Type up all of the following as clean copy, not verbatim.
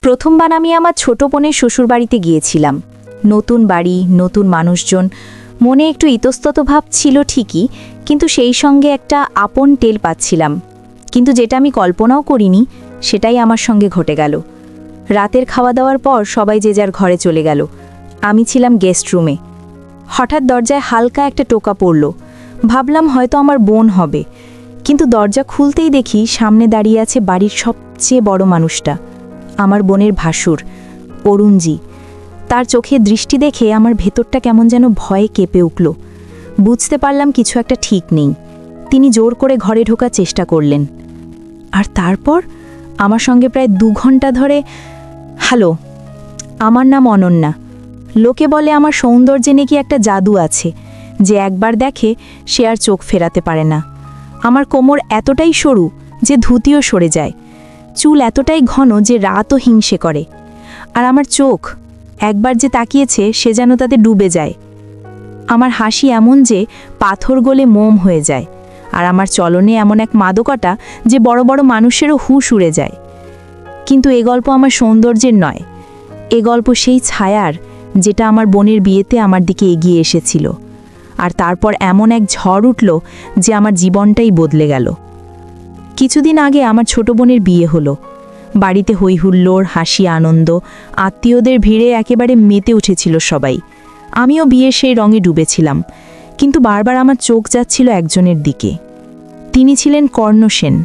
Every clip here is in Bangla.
প্রথমবার আমি আমার ছোট বোনের শ্বশুরবাড়িতে গিয়েছিলাম। নতুন বাড়ি, নতুন মানুষজন, মনে একটু ইতস্তত ভাব ছিল ঠিকই, কিন্তু সেই সঙ্গে একটা আপন টেল পাচ্ছিলাম। কিন্তু যেটা আমি কল্পনাও করিনি সেটাই আমার সঙ্গে ঘটে গেল। রাতের খাওয়া দাওয়ার পর সবাই যে যার ঘরে চলে গেল। আমি ছিলাম গেস্ট রুমে। হঠাৎ দরজায় হালকা একটা টোকা পড়ল। ভাবলাম হয়তো আমার বোন হবে, কিন্তু দরজা খুলতেই দেখি সামনে দাঁড়িয়ে আছে বাড়ির সবচেয়ে বড় মানুষটা, আমার বোনের ভাসুর অরুণজি। তার চোখে দৃষ্টি দেখে আমার ভেতরটা কেমন যেন ভয়ে কেঁপে উঠল। বুঝতে পারলাম কিছু একটা ঠিক নেই। তিনি জোর করে ঘরে ঢোকার চেষ্টা করলেন, আর তারপর আমার সঙ্গে প্রায় 2 ঘন্টা ধরে। হ্যালো, আমার নাম অনন্যা। লোকে বলে আমার সৌন্দর্যে নাকি একটা জাদু আছে, যে একবার দেখে সে আর চোখ ফেরাতে পারে না। আমার কোমর এতটাই সরু যে ধুতিও সরে যায়, চুল এতটাই ঘন যে রাতও হিংসে করে, আর আমার চোখ একবার যে তাকিয়েছে সে যেন তাতে ডুবে যায়। আমার হাসি এমন যে পাথর গলে মোম হয়ে যায়, আর আমার চলনে এমন এক মাদকতা যে বড় বড় মানুষেরও হুঁশ উড়ে যায়। কিন্তু এ গল্প আমার সৌন্দর্যের নয়, এ গল্প সেই ছায়ার যেটা আমার বোনের বিয়েতে আমার দিকে এগিয়ে এসেছিল। আর তারপর এমন এক ঝড় উঠল যে আমার জীবনটাই বদলে গেল। কিছুদিন আগে আমার ছোট বোনের বিয়ে হলো। বাড়িতে হইহুল্লোড়, হাসি, আনন্দ, আত্মীয়দের ভিড়ে একেবারে মেতে উঠেছিল সবাই। আমিও বিয়ের সেই রঙে ডুবেছিলাম, কিন্তু বারবার আমার চোখ যাচ্ছিল একজনের দিকে। তিনি ছিলেন কর্ণ সেন,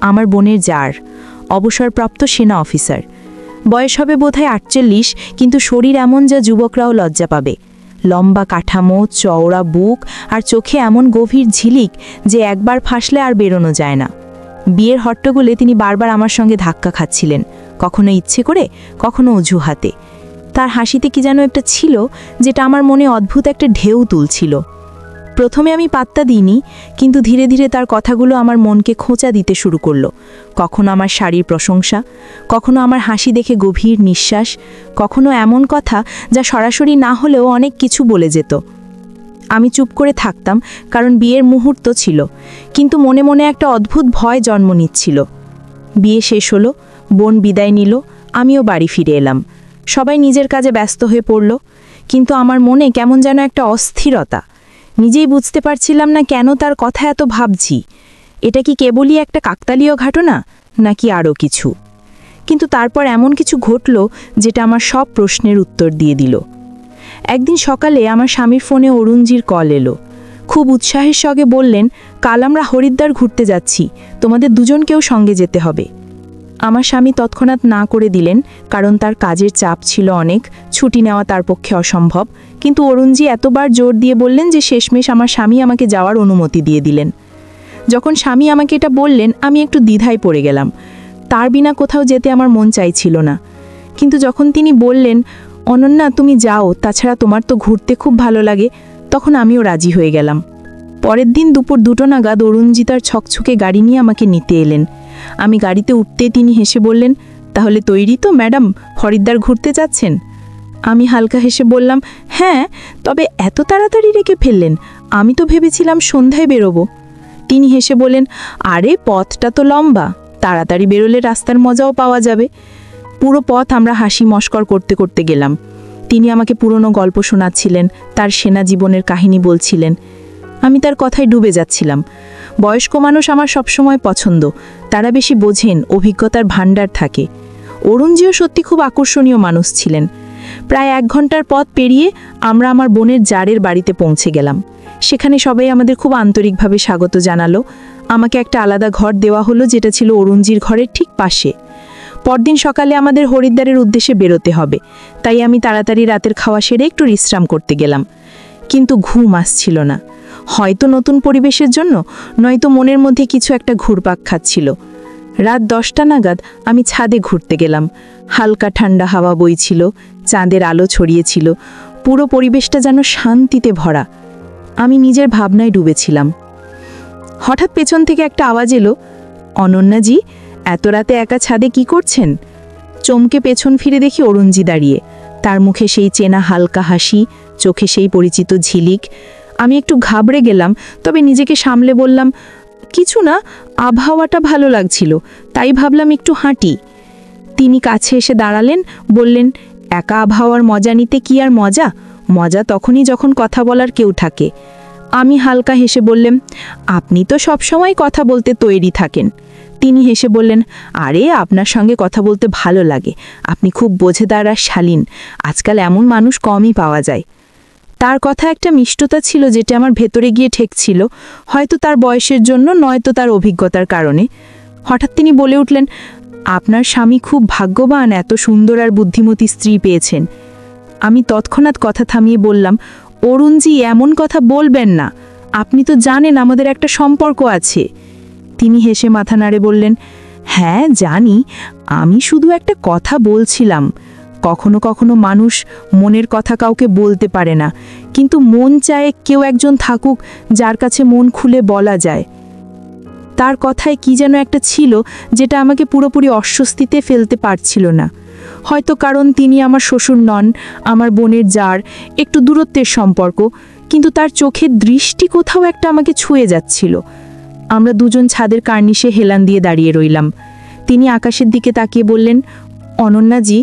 আমার বোনের জার, অবসরপ্রাপ্ত সেনা অফিসার। বয়স হবে বোধহয় 48, কিন্তু শরীর এমন যা যুবকরাও লজ্জা পাবে। লম্বা কাঠামো, চওড়া বুক, আর চোখে এমন গভীর ঝিলিক যে একবার ফাঁসলে আর বেরোনো যায় না। বিয়ের হট্টগোলে তিনি বারবার আমার সঙ্গে ধাক্কা খাচ্ছিলেন, কখনো ইচ্ছে করে, কখনো অজুহাতে। তার হাসিতে কি যেন একটা ছিল যেটা আমার মনে অদ্ভুত একটা ঢেউ তুলছিল। প্রথমে আমি পাত্তা দিইনি, কিন্তু ধীরে ধীরে তার কথাগুলো আমার মনকে খোঁচা দিতে শুরু করলো। কখনো আমার শাড়ির প্রশংসা, কখনো আমার হাসি দেখে গভীর নিঃশ্বাস, কখনো এমন কথা যা সরাসরি না হলেও অনেক কিছু বলে যেত। আমি চুপ করে থাকতাম, কারণ বিয়ের মুহূর্ত ছিল, কিন্তু মনে মনে একটা অদ্ভুত ভয় জন্ম নিচ্ছিল। বিয়ে শেষ হলো, বোন বিদায় নিল, আমিও বাড়ি ফিরে এলাম। সবাই নিজের কাজে ব্যস্ত হয়ে পড়ল, কিন্তু আমার মনে কেমন যেন একটা অস্থিরতা। নিজেই বুঝতে পারছিলাম না কেন তার কথা এত ভাবছি। এটা কি কেবলই একটা কাকতালীয় ঘটনা, নাকি আরও কিছু? কিন্তু তারপর এমন কিছু ঘটল যেটা আমার সব প্রশ্নের উত্তর দিয়ে দিল। একদিন সকালে আমার স্বামীর ফোনে অরুণজির কল এলো। খুব উৎসাহের সঙ্গে বললেন, কাল আমরা হরিদ্বার ঘুরতে যাচ্ছি, তোমাদের দুজনকেও সঙ্গে যেতে হবে। আমার স্বামী তৎক্ষণাৎ না করে দিলেন, কারণ তার কাজের চাপ ছিল অনেক, ছুটি নেওয়া তার পক্ষে অসম্ভব। কিন্তু অরুণজি এতবার জোর দিয়ে বললেন যে শেষমেশ আমার স্বামী আমাকে যাওয়ার অনুমতি দিয়ে দিলেন। যখন স্বামী আমাকে এটা বললেন, আমি একটু দ্বিধায় পড়ে গেলাম। তার বিনা কোথাও যেতে আমার মন চাইছিল না। কিন্তু যখন তিনি বললেন, অনন্যা তুমি যাও, তাছাড়া তোমার তো ঘুরতে খুব ভালো লাগে, তখন আমিও রাজি হয়ে গেলাম। পরের দিন দুপুর 2টো নাগাদ অরুণজি তার ছকছকে গাড়ি নিয়ে আমাকে নিতে এলেন। আমি গাড়িতে উঠতে তিনি হেসে বললেন, তাহলে তৈরি তো ম্যাডাম, হরিদ্বার ঘুরতে যাচ্ছেন? আমি হালকা হেসে বললাম, হ্যাঁ, তবে এত তাড়াতাড়ি রেখে ফেললেন? আমি তো ভেবেছিলাম সন্ধ্যায় বেরোবো। তিনি হেসে বললেন, আরে পথটা তো লম্বা, তাড়াতাড়ি বেরোলে রাস্তার মজাও পাওয়া যাবে। পুরো পথ আমরা হাসি মস্কর করতে করতে গেলাম। তিনি আমাকে পুরনো গল্প শোনাচ্ছিলেন, তার সেনা জীবনের কাহিনী বলছিলেন। আমি তার কথায় ডুবে যাচ্ছিলাম। বয়স্ক মানুষ আমার সবসময় পছন্দ, তারা বেশি বোঝেন, অভিজ্ঞতার ভাণ্ডার থাকে। অরুণজিও সত্যি খুব আকর্ষণীয় মানুষ ছিলেন। প্রায় 1 ঘন্টার পথ পেরিয়ে আমরা আমার বোনের জারের বাড়িতে পৌঁছে গেলাম। সেখানে সবাই আমাদের খুব আন্তরিকভাবে স্বাগত জানালো। আমাকে একটা আলাদা ঘর দেওয়া হলো, যেটা ছিল অরুণজির ঘরের ঠিক পাশে। পরদিন সকালে আমাদের হরিদ্বারের উদ্দেশ্যে বেরোতে হবে, তাই আমি তাড়াতাড়ি রাতের খাওয়া সেরে একটু বিশ্রাম করতে গেলাম। কিন্তু ঘুম আসছিল না, হয়তো নতুন পরিবেশের জন্য, নয়তো মনের মধ্যে কিছু একটা ঘুরপাক খাচ্ছিল। রাত 10টা নাগাদ আমি ছাদে ঘুরতে গেলাম। হালকা ঠান্ডা হাওয়া বইছিল, চাঁদের আলো ছড়িয়েছিল, পুরো পরিবেশটা যেন শান্তিতে ভরা। আমি নিজের ভাবনায় ডুবেছিলাম। হঠাৎ পেছন থেকে একটা আওয়াজ এলো, অনন্যাজি, এত রাতে একা ছাদে কি করছেন? চমকে পেছন ফিরে দেখি অরুণজি দাঁড়িয়ে, তার মুখে সেই চেনা হালকা হাসি, চোখে সেই পরিচিত ঝিলিক। আমি একটু ঘাবড়ে গেলাম, তবে নিজেকে সামলে বললাম, কিছু না, আবহাওয়াটা ভালো লাগছিল, তাই ভাবলাম একটু হাঁটি। তিনি কাছে এসে দাঁড়ালেন, বললেন, একা আবহাওয়ার মজা নিতে কি আর মজা? মজা তখনই যখন কথা বলার কেউ থাকে। আমি হালকা হেসে বললাম, আপনি তো সবসময় কথা বলতে তৈরি থাকেন। তিনি হেসে বললেন, আরে আপনার সঙ্গে কথা বলতে ভালো লাগে, আপনি খুব বোঝেদার আর শালীন, আজকাল এমন মানুষ কমই পাওয়া যায়। তার কথা একটা মিষ্টতা ছিল যেটা আমার ভেতরে গিয়ে ঠেকছিল, হয়তো তার বয়সের জন্য, নয়তো তার অভিজ্ঞতার কারণে। হঠাৎ তিনি বলে উঠলেন, আপনার স্বামী খুব ভাগ্যবান, এত সুন্দর আর বুদ্ধিমতী স্ত্রী পেয়েছেন। আমি তৎক্ষণাৎ কথা থামিয়ে বললাম, অরুণজি, এমন কথা বলবেন না, আপনি তো জানেন আমাদের একটা সম্পর্ক আছে। তিনি হেসে মাথা নাড়ে বললেন, হ্যাঁ জানি, আমি শুধু একটা কথা বলছিলাম। কখনো কখনো মানুষ মনের কথা কাউকে বলতে পারে না, কিন্তু মন চায় কেউ একজন থাকুক যার কাছে মন খুলে বলা যায়। তার কথায় কি যেন একটা ছিল যেটা আমাকে পুরোপুরি অস্বস্তিতে ফেলতে পারছিল না। হয়তো কারণ তিনি আমার শ্বশুর নন, আমার বোনের জার, একটু দূরত্বের সম্পর্ক, কিন্তু তার চোখের দৃষ্টি কোথাও একটা আমাকে ছুঁয়ে যাচ্ছিল। আমরা দুজন ছাদের কার্নিশে হেলান দিয়ে দাঁড়িয়ে রইলাম। তিনি আকাশের দিকে তাকিয়ে বললেন, অনন্যাজি,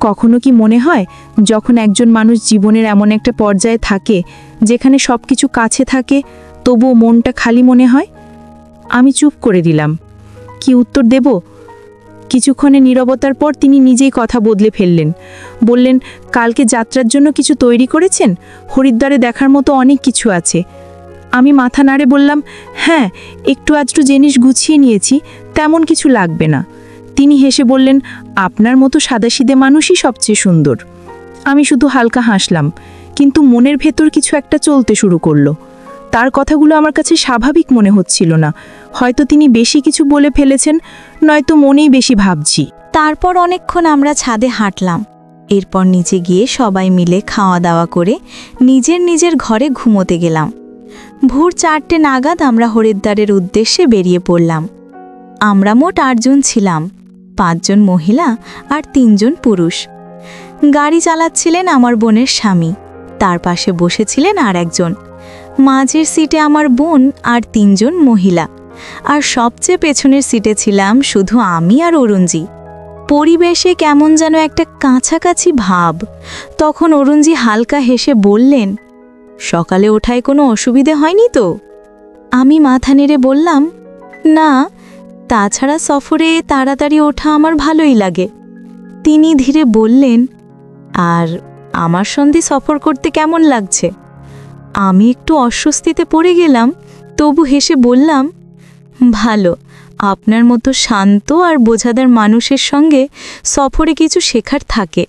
কখনো কি মনে হয় যখন একজন মানুষ জীবনের এমন একটা পর্যায়ে থাকে যেখানে সব কিছু কাছে থাকে তবুও মনটা খালি মনে হয়? আমি চুপ করে দিলাম। কি উত্তর দেব? কিছুক্ষণের নীরবতার পর তিনি নিজেই কথা বদলে ফেললেন। বললেন, কালকে যাত্রার জন্য কিছু তৈরি করেছেন? হরিদ্বারে দেখার মতো অনেক কিছু আছে। আমি মাথা নাড়ে বললাম, হ্যাঁ, একটু আধটু জিনিস গুছিয়ে নিয়েছি, তেমন কিছু লাগবে না। তিনি হেসে বললেন, আপনার মতো সাদাসিধে মানুষই সবচেয়ে সুন্দর। আমি শুধু হালকা হাসলাম, কিন্তু মনের ভেতর কিছু একটা চলতে শুরু করলো। তার কথাগুলো আমার কাছে স্বাভাবিক মনে হচ্ছিল না। হয়তো তিনি বেশি কিছু বলে ফেলেছেন, নয়তো মনেই বেশি ভাবছি। তারপর অনেকক্ষণ আমরা ছাদে হাঁটলাম। এরপর নিচে গিয়ে সবাই মিলে খাওয়া দাওয়া করে নিজের নিজের ঘরে ঘুমোতে গেলাম। ভোর 4টে নাগাদ আমরা হরিদ্বারের উদ্দেশ্যে বেরিয়ে পড়লাম। আমরা মোট 8 জন ছিলাম, 5 জন মহিলা আর 3 জন পুরুষ। গাড়ি চালাচ্ছিলেন আমার বোনের স্বামী, তার পাশে বসেছিলেন আর একজন। মাঝের সিটে আমার বোন আর 3 জন মহিলা, আর সবচেয়ে পেছনের সিটে ছিলাম শুধু আমি আর অরুণজি। পরিবেশে কেমন যেন একটা কাছাকাছি ভাব। তখন অরুণজি হালকা হেসে বললেন, সকালে ওঠায় কোনো অসুবিধে হয়নি তো? আমি মাথা নেড়ে বললাম, না, তাছাড়া সফরে তাড়াতাড়ি ওঠা আমার ভালোই লাগে। তিনি ধীরে বললেন, আর আমার সঙ্গে সফর করতে কেমন লাগছে? আমি একটু অস্বস্তিতে পড়ে গেলাম, তবু হেসে বললাম, ভালো। আপনার মতো শান্ত আর বোঝাদার মানুষের সঙ্গে সফরে কিছু শেখার থাকে।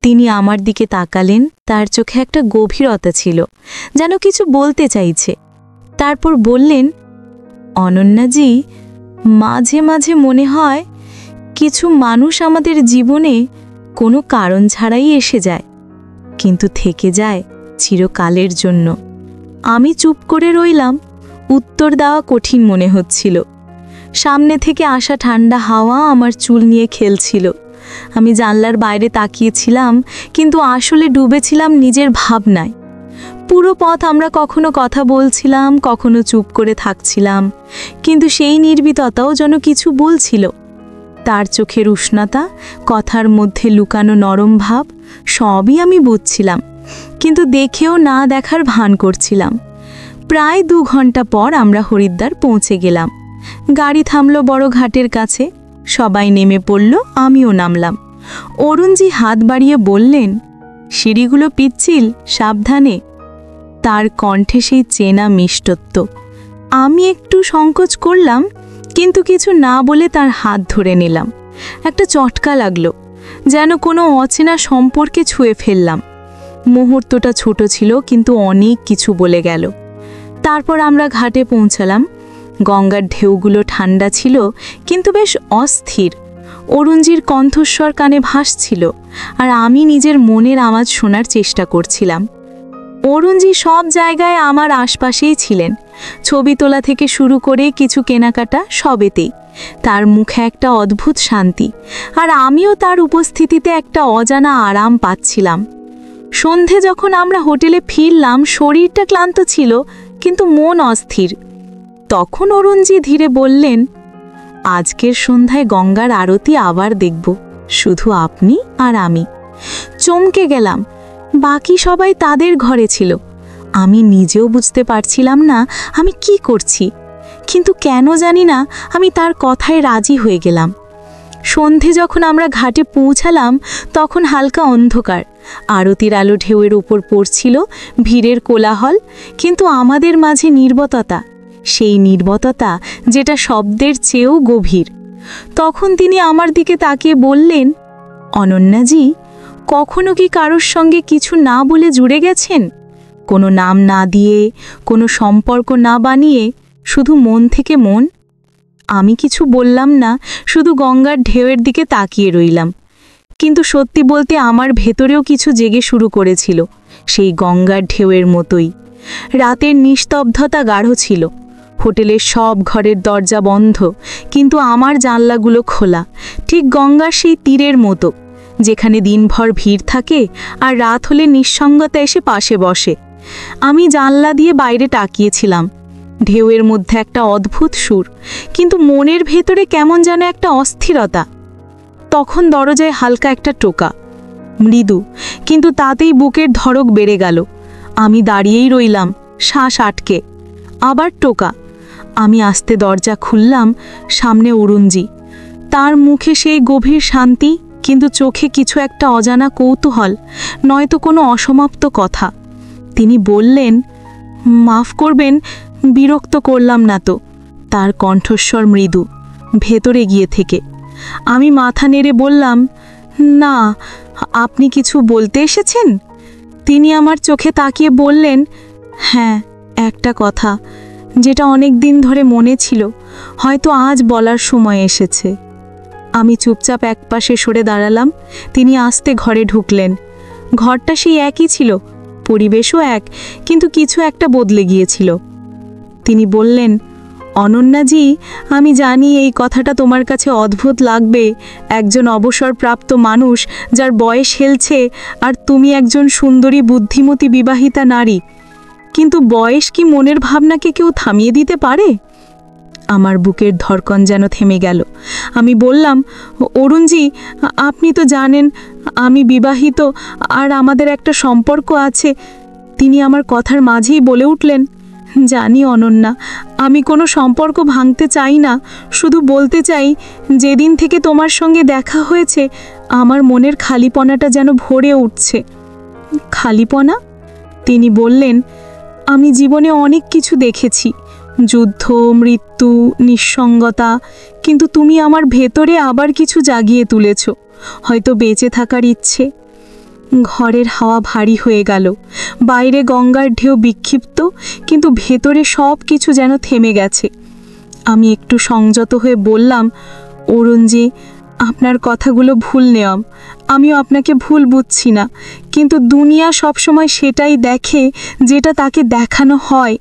তিনি আমার দিকে তাকালেন, তার চোখে একটা গভীরতা ছিল, যেন কিছু বলতে চাইছে। তারপর বললেন, অনন্যাজি, মাঝে মাঝে মনে হয় কিছু মানুষ আমাদের জীবনে কোনো কারণ ছাড়াই এসে যায়, কিন্তু থেকে যায় চিরকালের জন্য। আমি চুপ করে রইলাম। উত্তর দেওয়া কঠিন মনে হচ্ছিল। সামনে থেকে আসা ঠান্ডা হাওয়া আমার চুল নিয়ে খেলছিল। আমি জানলার বাইরে তাকিয়েছিলাম, কিন্তু আসলে ডুবেছিলাম নিজের ভাবনায়। পুরো পথ আমরা কখনো কথা বলছিলাম, কখনো চুপ করে থাকছিলাম, কিন্তু সেই নির্বিততাও যেন কিছু বলছিল। তার চোখের উষ্ণতা, কথার মধ্যে লুকানো নরম ভাব, সবই আমি বুঝছিলাম, কিন্তু দেখেও না দেখার ভান করছিলাম। প্রায় 2 ঘন্টা পর আমরা হরিদ্বার পৌঁছে গেলাম। গাড়ি থামলো বড় ঘাটের কাছে। সবাই নেমে পড়ল, আমিও নামলাম। অরুণজি হাত বাড়িয়ে বললেন, সিঁড়িগুলো পিচ্ছিল, সাবধানে। তার কণ্ঠে সেই চেনা মিষ্টত্ব। আমি একটু সংকোচ করলাম, কিন্তু কিছু না বলে তার হাত ধরে নিলাম। একটা চটকা লাগলো, যেন কোনো অচেনা সম্পর্কে ছুঁয়ে ফেললাম। মুহূর্তটা ছোট ছিল, কিন্তু অনেক কিছু বলে গেল। তারপর আমরা ঘাটে পৌঁছালাম। গঙ্গার ঢেউগুলো ঠান্ডা ছিল, কিন্তু বেশ অস্থির। অরুণজির কণ্ঠস্বর কানে ভাসছিল, আর আমি নিজের মনের আওয়াজ শোনার চেষ্টা করছিলাম। অরুণজি সব জায়গায় আমার আশপাশেই ছিলেন, ছবি তোলা থেকে শুরু করে কিছু কেনাকাটা সবেতেই। তার মুখে একটা অদ্ভুত শান্তি, আর আমিও তার উপস্থিতিতে একটা অজানা আরাম পাচ্ছিলাম। সন্ধে যখন আমরা হোটেলে ফিরলাম, শরীরটা ক্লান্ত ছিল, কিন্তু মন অস্থির। তখন অরুণজি ধীরে বললেন, আজকের সন্ধ্যায় গঙ্গার আরতি আবার দেখব। শুধু আপনি আর আমি। চমকে গেলাম। বাকি সবাই তাদের ঘরে ছিল। আমি নিজেও বুঝতে পারছিলাম না আমি কি করছি, কিন্তু কেন জানি না আমি তার কথায় রাজি হয়ে গেলাম। সন্ধে যখন আমরা ঘাটে পৌঁছালাম তখন হালকা অন্ধকার, আরতির আলো ঢেউয়ের উপর পড়ছিল, ভিড়ের কোলাহল, কিন্তু আমাদের মাঝে নীরবতা, সেই নীরবতা যেটা শব্দের চেয়েও গভীর। তখন তিনি আমার দিকে তাকিয়ে বললেন, অনন্যাজি, কখনো কি কারোর সঙ্গে কিছু না বলে জুড়ে গেছেন? কোনো নাম না দিয়ে, কোনো সম্পর্ক না বানিয়ে, শুধু মন থেকে মন? আমি কিছু বললাম না, শুধু গঙ্গার ঢেউয়ের দিকে তাকিয়ে রইলাম। কিন্তু সত্যি বলতে আমার ভেতরেও কিছু জেগে শুরু করেছিল, সেই গঙ্গার ঢেউয়ের মতোই। রাতের নিস্তব্ধতা গাঢ় ছিল। হোটেলের সব ঘরের দরজা বন্ধ, কিন্তু আমার জানলাগুলো খোলা, ঠিক গঙ্গার সেই তীরের মতো, যেখানে দিনভর ভিড় থাকে আর রাত হলে নিঃসঙ্গতা এসে পাশে বসে। আমি জানলা দিয়ে বাইরে তাকিয়েছিলাম। ঢেউয়ের মধ্যে একটা অদ্ভুত সুর, কিন্তু মনের ভেতরে কেমন যেন একটা অস্থিরতা। তখন দরজায় হালকা একটা টোকা, মৃদু, কিন্তু তাতেই বুকের ধড়ক বেড়ে গেল। আমি দাঁড়িয়েই রইলাম, শ্বাস আটকে। আবার টোকা। আমি আস্তে দরজা খুললাম। সামনে অরুণজি। তার মুখে সেই গভীর শান্তি, কিন্তু চোখে কিছু একটা অজানা কৌতূহল, নয়তো কোনো অসমাপ্ত কথা। তিনি বললেন, মাফ করবেন, বিরক্ত করলাম না তো? তার কণ্ঠস্বর মৃদু, ভেতরে গিয়ে থেকে। আমি মাথা নেড়ে বললাম, না, আপনি কিছু বলতে এসেছেন? তিনি আমার চোখে তাকিয়ে বললেন, হ্যাঁ, একটা কথা, যেটা অনেক দিন ধরে মনে ছিল, হয়তো আজ বলার সময় এসেছে। আমি চুপচাপ একপাশে সরে দাঁড়ালাম। তিনি আস্তে ঘরে ঢুকলেন। ঘরটা সেই একই ছিল, পরিবেশও এক, কিন্তু কিছু একটা বদলে গিয়েছিল। তিনি বললেন, অনন্যাজি, আমি জানি এই কথাটা তোমার কাছে অদ্ভুত লাগবে। একজন অবসরপ্রাপ্ত মানুষ, যার বয়স হেলছে, আর তুমি একজন সুন্দরী বুদ্ধিমতী বিবাহিতা নারী। কিন্তু বয়স কি মনের ভাবনাকে কেউ থামিয়ে দিতে পারে? আমার বুকের ধড়কন যেন থেমে গেল। আমি বললাম, অরুণজি, আপনি তো জানেন আমি বিবাহিত, আর আমাদের একটা সম্পর্ক আছে। তিনি আমার কথার মাঝেই বলে উঠলেন, জানি অনন্যা, আমি কোনো সম্পর্ক ভাঙতে চাই না, শুধু বলতে চাই, যেদিন থেকে তোমার সঙ্গে দেখা হয়েছে আমার মনের খালিপনাটা যেন ভরে উঠছে। খালিপনা? তিনি বললেন, আমি জীবনে অনেক কিছু দেখেছি, যুদ্ধ, মৃত্যু, নিঃসঙ্গতা, কিন্তু তুমি আমার ভেতরে আবার কিছু জাগিয়ে তুলেছ, হয়তো বেঁচে থাকার ইচ্ছে। ঘরের হাওয়া ভারী হয়ে গেল। বাইরে গঙ্গার ঢেউ বিক্ষিপ্ত, কিন্তু ভেতরে সব কিছু যেন থেমে গেছে। আমি একটু সংযত হয়ে বললাম, অরুণজি, আপনার কথাগুলো ভুল নেওয়াম, আমিও আপনাকে ভুল বুঝছি না, কিন্তু দুনিয়া সবসময় সেটাই দেখে যেটা তাকে দেখানো হয়।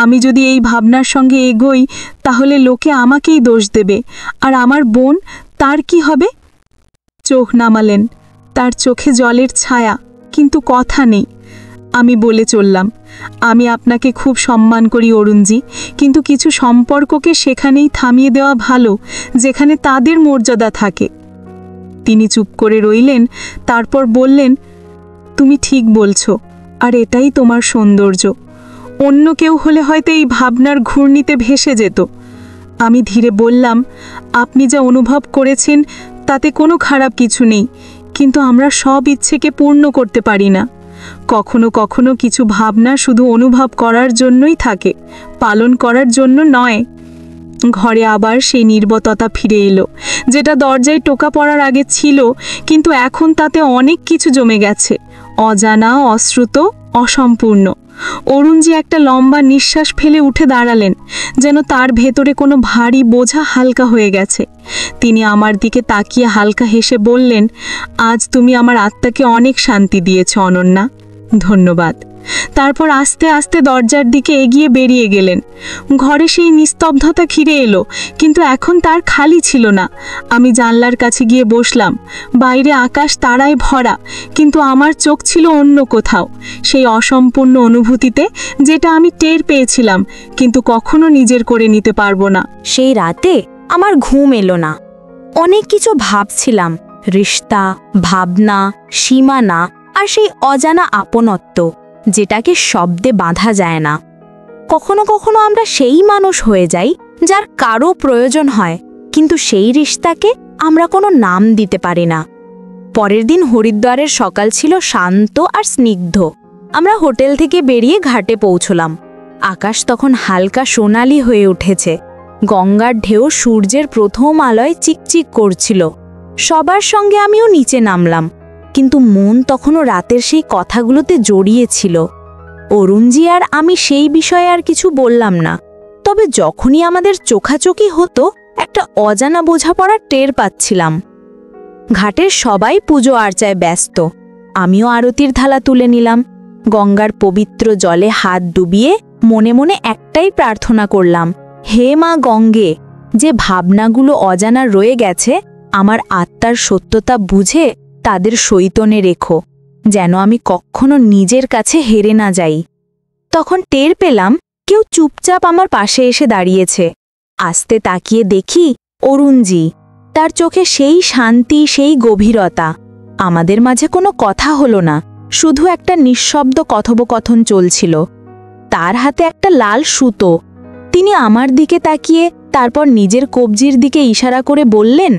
আমি যদি এই ভাবনার সঙ্গে এগোই, তাহলে লোকে আমাকেই দোষ দেবে, আর আমার বোন, তার কি হবে? চোখ নামালেন। তার চোখে জলের ছায়া, কিন্তু কথা নেই। আমি বলে চললাম, আমি আপনাকে খুব সম্মান করি অরুণজি, কিন্তু কিছু সম্পর্ককে সেখানেই থামিয়ে দেওয়া ভালো যেখানে তাদের মর্যাদা থাকে। তিনি চুপ করে রইলেন, তারপর বললেন, তুমি ঠিক বলছো, আর এটাই তোমার সৌন্দর্য। অন্য কেউ হলে হয়তো এই ভাবনার ঘূর্ণিতে ভেসে যেত। আমি ধীরে বললাম, আপনি যা অনুভব করেছেন তাতে কোনো খারাপ কিছু নেই, কিন্তু আমরা সব ইচ্ছেকে পূর্ণ করতে পারি না। কখনো কখনো কিছু ভাবনা শুধু অনুভব করার জন্যই থাকে, পালন করার জন্য নয়। ঘরে আবার সেই নীরবতা ফিরে এলো, যেটা দরজায় টোকা পড়ার আগে ছিল, কিন্তু এখন তাতে অনেক কিছু জমে গেছে, অজানা, অশ্রুত, অসম্পূর্ণ। অরুণজি একটা লম্বা নিঃশ্বাস ফেলে উঠে দাঁড়ালেন, যেন তার ভেতরে কোনো ভারী বোঝা হালকা হয়ে গেছে। তিনি আমার দিকে তাকিয়ে হালকা হেসে বললেন, আজ তুমি আমার আত্মাকে অনেক শান্তি দিয়েছ অনন্যা, ধন্যবাদ। তারপর আস্তে আস্তে দরজার দিকে এগিয়ে বেরিয়ে গেলেন। ঘরে সেই নিস্তব্ধতা ঘিরে এলো, কিন্তু এখন তার খালি ছিল না। আমি জানলার কাছে গিয়ে বসলাম। বাইরে আকাশ তারায় ভরা, কিন্তু আমার চোখ ছিল অন্য কোথাও, সেই অসম্পূর্ণ অনুভূতিতে, যেটা আমি টের পেয়েছিলাম, কিন্তু কখনো নিজের করে নিতে পারবো না। সেই রাতে আমার ঘুম এলো না। অনেক কিছু ভাবছিলাম, রিশতা, ভাবনা, সীমানা আর সেই অজানা আপনত্ব যেটাকে শব্দে বাঁধা যায় না। কখনো কখনো আমরা সেই মানুষ হয়ে যাই যার কারো প্রয়োজন হয়, কিন্তু সেই রিশতাকে আমরা কোনো নাম দিতে পারি না। পরের দিন হরিদ্বারের সকাল ছিল শান্ত আর স্নিগ্ধ। আমরা হোটেল থেকে বেরিয়ে ঘাটে পৌঁছলাম। আকাশ তখন হালকা সোনালি হয়ে উঠেছে। গঙ্গার ঢেউ সূর্যের প্রথম আলোয় চিকচিক করছিল। সবার সঙ্গে আমিও নিচে নামলাম, কিন্তু মন তখনও রাতের সেই কথাগুলোতে জড়িয়েছিল। অরুণজি আর আমি সেই বিষয়ে আর কিছু বললাম না, তবে যখনই আমাদের চোখাচোখি হতো একটা অজানা বোঝাপড়া টের পাচ্ছিলাম। ঘাটের সবাই পুজো আর্চায় ব্যস্ত। আমিও আরতির থালা তুলে নিলাম। গঙ্গার পবিত্র জলে হাত ডুবিয়ে মনে মনে একটাই প্রার্থনা করলাম, হে মা গঙ্গে, যে ভাবনাগুলো অজানা রয়ে গেছে আমার আত্মার সত্যতা বুঝে তাদের সৈতনে রেখো, যেন আমি কখনো নিজের কাছে হেরে না যাই। তখন টের পেলাম কেউ চুপচাপ আমার পাশে এসে দাঁড়িয়েছে। আস্তে তাকিয়ে দেখি অরুণজি। তার চোখে সেই শান্তি, সেই গভীরতা। আমাদের মাঝে কোনো কথা হলো না, শুধু একটা নিঃশব্দ কথোপকথন চলছিল। তার হাতে একটা লাল সুতো। তিনি আমার দিকে তাকিয়ে তারপর নিজের কবজির দিকে ইশারা করে বললেন,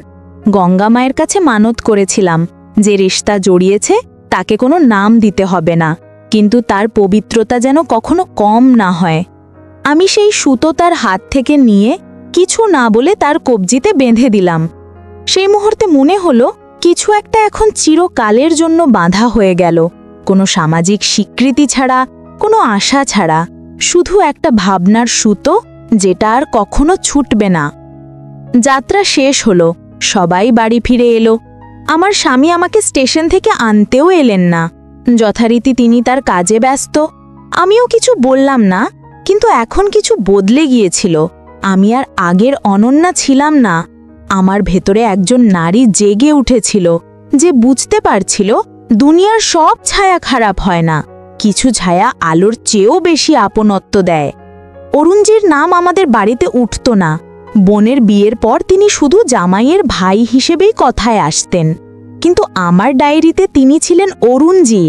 গঙ্গা মায়ের কাছে মানত করেছিলাম যে রিশতা জড়িয়েছে তাকে কোনো নাম দিতে হবে না, কিন্তু তার পবিত্রতা যেন কখনো কম না হয়। আমি সেই সুতো তার হাত থেকে নিয়ে কিছু না বলে তার কবজিতে বেঁধে দিলাম। সেই মুহূর্তে মনে হলো কিছু একটা এখন চিরকালের জন্য বাঁধা হয়ে গেল, কোনো সামাজিক স্বীকৃতি ছাড়া, কোনো আশা ছাড়া, শুধু একটা ভাবনার সুতো যেটা আর কখনো ছুটবে না। যাত্রা শেষ হলো, সবাই বাড়ি ফিরে এলো। আমার স্বামী আমাকে স্টেশন থেকে আনতেও এলেন না। যথারীতি তিনি তার কাজে ব্যস্ত। আমিও কিছু বললাম না, কিন্তু এখন কিছু বদলে গিয়েছিল। আমি আর আগের অনন্যা ছিলাম না। আমার ভেতরে একজন নারী জেগে উঠেছিল, যে বুঝতে পারছিল দুনিয়ার সব ছায়া খারাপ হয় না, কিছু ছায়া আলোর চেয়েও বেশি আপনত্ব দেয়। অরুণজির নাম আমাদের বাড়িতে উঠত না। বোনের বিয়ের পর তিনি শুধু জামাইয়ের ভাই হিসেবেই কথায় আসতেন, কিন্তু আমার ডায়েরিতে তিনি ছিলেন অরুণজি,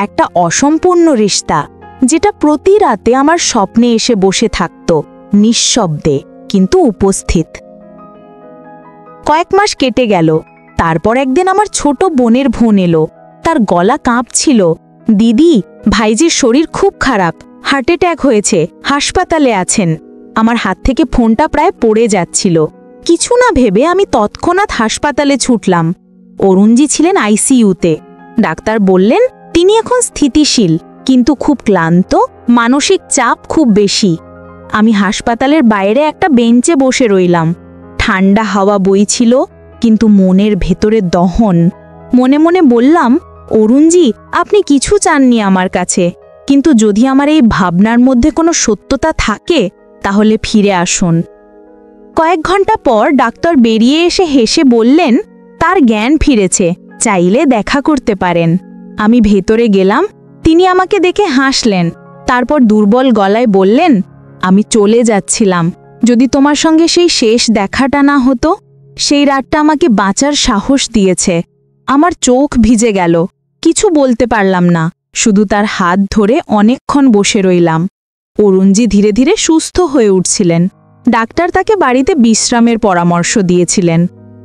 একটা অসম্পূর্ণ রিশতা, যেটা প্রতি রাতে আমার স্বপ্নে এসে বসে থাকত, নিঃশব্দে কিন্তু উপস্থিত। কয়েক মাস কেটে গেল। তারপর একদিন আমার ছোট বোনের ফোন এলো। তার গলা কাঁপছিল, দিদি, ভাইজির শরীর খুব খারাপ, হার্ট অ্যাটাক হয়েছে, হাসপাতালে আছেন। আমার হাত থেকে ফোনটা প্রায় পড়ে যাচ্ছিল। কিছু না ভেবে আমি তৎক্ষণাৎ হাসপাতালে ছুটলাম। অরুণজি ছিলেন আইসিইউতে। ডাক্তার বললেন তিনি এখন স্থিতিশীল, কিন্তু খুব ক্লান্ত, মানসিক চাপ খুব বেশি। আমি হাসপাতালের বাইরে একটা বেঞ্চে বসে রইলাম। ঠান্ডা হাওয়া বইছিল, কিন্তু মনের ভেতরে দহন। মনে মনে বললাম, অরুণজি, আপনি কিছু চাননি আমার কাছে, কিন্তু যদি আমার এই ভাবনার মধ্যে কোনো সত্যতা থাকে তাহলে ফিরে আসুন। কয়েক ঘন্টা পর ডাক্তার বেরিয়ে এসে হেসে বললেন, তার জ্ঞান ফিরেছে, চাইলে দেখা করতে পারেন। আমি ভেতরে গেলাম। তিনি আমাকে দেখে হাসলেন, তারপর দুর্বল গলায় বললেন, আমি চলে যাচ্ছিলাম, যদি তোমার সঙ্গে সেই শেষ দেখাটা না হতো। সেই রাতটা আমাকে বাঁচার সাহস দিয়েছে। আমার চোখ ভিজে গেল, কিছু বলতে পারলাম না, শুধু তার হাত ধরে অনেকক্ষণ বসে রইলাম। অরুণজি ধীরে ধীরে সুস্থ হয়ে উঠছিলেন। ডাক্তার তাকে বাড়িতে বিশ্রামের পরামর্শ দিয়েছিলেন।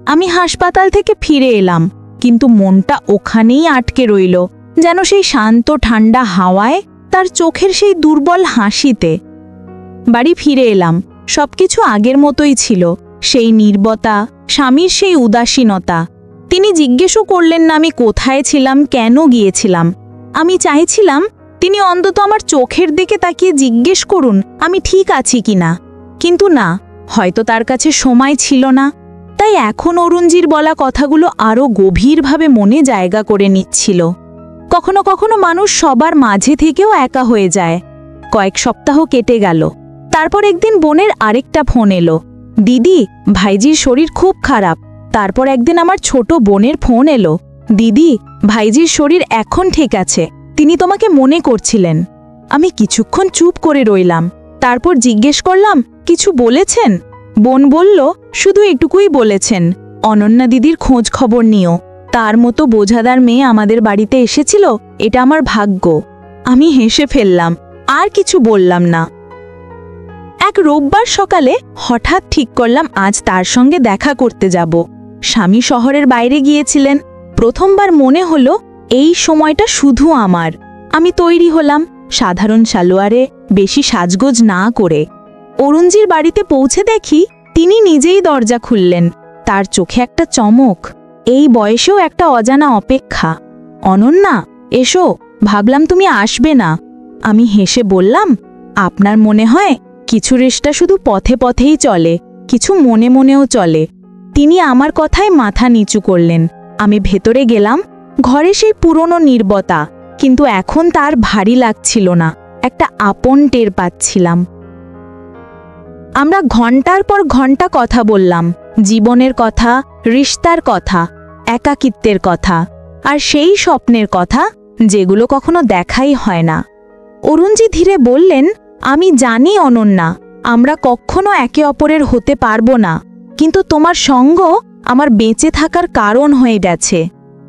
আমি হাসপাতাল থেকে ফিরে এলাম, কিন্তু মনটা ওখানেই আটকে রইল, যেন সেই শান্ত ঠান্ডা হাওয়ায়, তার চোখের সেই দুর্বল হাসিতে। বাড়ি ফিরে এলাম। সবকিছু আগের মতোই ছিল, সেই নীরবতা, স্বামীর সেই উদাসীনতা। তিনি জিজ্ঞেসও করলেন না আমি কোথায় ছিলাম, কেন গিয়েছিলাম। আমি চাইছিলাম তিনি অন্তত আমার চোখের দিকে তাকিয়ে জিজ্ঞেস করুন আমি ঠিক আছি কিনা, কিন্তু না, হয়তো তার কাছে সময় ছিল না। তাই এখন অরুণজির বলা কথাগুলো আরও গভীরভাবে মনে জায়গা করে নিচ্ছিল। কখনো কখনো মানুষ সবার মাঝে থেকেও একা হয়ে যায়। কয়েক সপ্তাহ কেটে গেল। তারপর একদিন বোনের আরেকটা ফোন এলো, দিদি, ভাইজির শরীর খুব খারাপ। তারপর একদিন আমার ছোট বোনের ফোন এলো, দিদি, ভাইজির শরীর এখন ঠিক আছে, তিনি তোমাকে মনে করছিলেন। আমি কিছুক্ষণ চুপ করে রইলাম। তারপর জিজ্ঞেস করলাম, কিছু বলেছেন? বোন বলল, শুধু এটুকুই বলেছেন, অনন্যা দিদির খোঁজ খবর নিও, তার মতো বোঝাদার মেয়ে আমাদের বাড়িতে এসেছিল, এটা আমার ভাগ্য। আমি হেসে ফেললাম, আর কিছু বললাম না। এক রোববার সকালে হঠাৎ ঠিক করলাম আজ তার সঙ্গে দেখা করতে যাব। স্বামী শহরের বাইরে গিয়েছিলেন। প্রথমবার মনে হলো এই সময়টা শুধু আমার। আমি তৈরি হলাম, সাধারণ সালোয়ারে, বেশি সাজগোজ না করে। অরুণজির বাড়িতে পৌঁছে দেখি তিনি নিজেই দরজা খুললেন। তার চোখে একটা চমক, এই বয়সেও একটা অজানা অপেক্ষা। অনন্যা, এসো, ভাবলাম তুমি আসবে না। আমি হেসে বললাম, আপনার মনে হয় কিছু রিশতা শুধু পথে পথেই চলে, কিছু মনে মনেও চলে। তিনি আমার কথায় মাথা নিচু করলেন। আমি ভেতরে গেলাম। ঘরে সেই পুরনো নীরবতা, কিন্তু এখন তার ভারী লাগছিল না, একটা আপন টের পাচ্ছিলাম। আমরা ঘন্টার পর ঘন্টা কথা বললাম, জীবনের কথা, রিশতার কথা, একাকিত্বের কথা, আর সেই স্বপ্নের কথা যেগুলো কখনো দেখাই হয় না। অরুণজি ধীরে বললেন, আমি জানি অনন্যা, আমরা কখনো একে অপরের হতে পারবো না, কিন্তু তোমার সঙ্গ আমার বেঁচে থাকার কারণ হয়ে গেছে।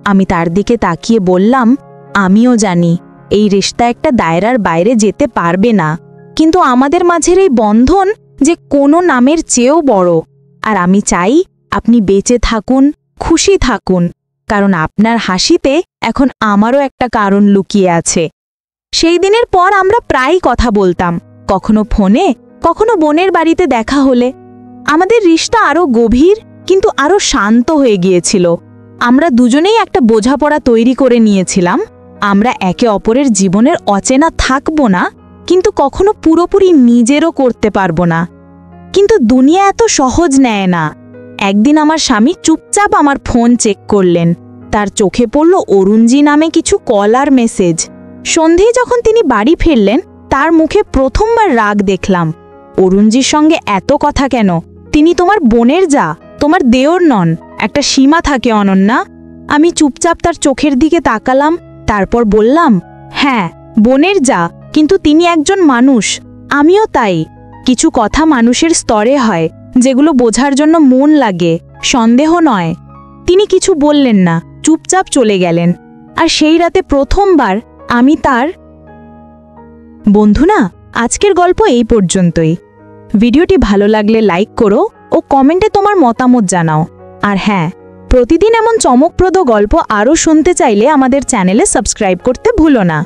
আমি তার দিকে তাকিয়ে বললাম, আমিও জানি এই রিশতা একটা দায়রার বাইরে যেতে পারবে না, কিন্তু আমাদের মাঝের এই বন্ধন যে কোনো নামের চেয়েও বড়। আর আমি চাই আপনি বেঁচে থাকুন, খুশি থাকুন, কারণ আপনার হাসিতে এখন আমারও একটা কারণ লুকিয়ে আছে। সেই দিনের পর আমরা প্রায়ই কথা বলতাম, কখনো ফোনে, কখনো বোনের বাড়িতে দেখা হলে। আমাদের রিশতা আরও গভীর, কিন্তু আরও শান্ত হয়ে গিয়েছিল। আমরা দুজনেই একটা বোঝাপড়া তৈরি করে নিয়েছিলাম, আমরা একে অপরের জীবনের অচেনা থাকব না, কিন্তু কখনো পুরোপুরি নিজেরও করতে পারবো না। কিন্তু দুনিয়া এত সহজ নেয় না। একদিন আমার স্বামী চুপচাপ আমার ফোন চেক করলেন। তার চোখে পড়ল অরুণজি নামে কিছু কল আর মেসেজ। সন্ধেয় যখন তিনি বাড়ি ফিরলেন, তার মুখে প্রথমবার রাগ দেখলাম। অরুণজির সঙ্গে এত কথা কেন? তিনি তোমার বোনের যা, তোমার দেওর নন, একটা সীমা থাকে অনন্যা। আমি চুপচাপ তার চোখের দিকে তাকালাম, তারপর বললাম, হ্যাঁ বোনের যা, কিন্তু তিনি একজন মানুষ, আমিও তাই। কিছু কথা মানুষের স্তরে হয়, যেগুলো বোঝার জন্য মন লাগে, সন্দেহ নয়। তিনি কিছু বললেন না, চুপচাপ চলে গেলেন। আর সেই রাতে প্রথমবার আমি তার। বন্ধুরা, আজকের গল্প এই পর্যন্তই। ভিডিওটি ভালো লাগলে লাইক করো ও কমেন্টে তোমার মতামত জানাও। আর হ্যাঁ, প্রতিদিন এমন চমকপ্রদ গল্প আরও শুনতে চাইলে আমাদের চ্যানেলে সাবস্ক্রাইব করতে ভুলো না।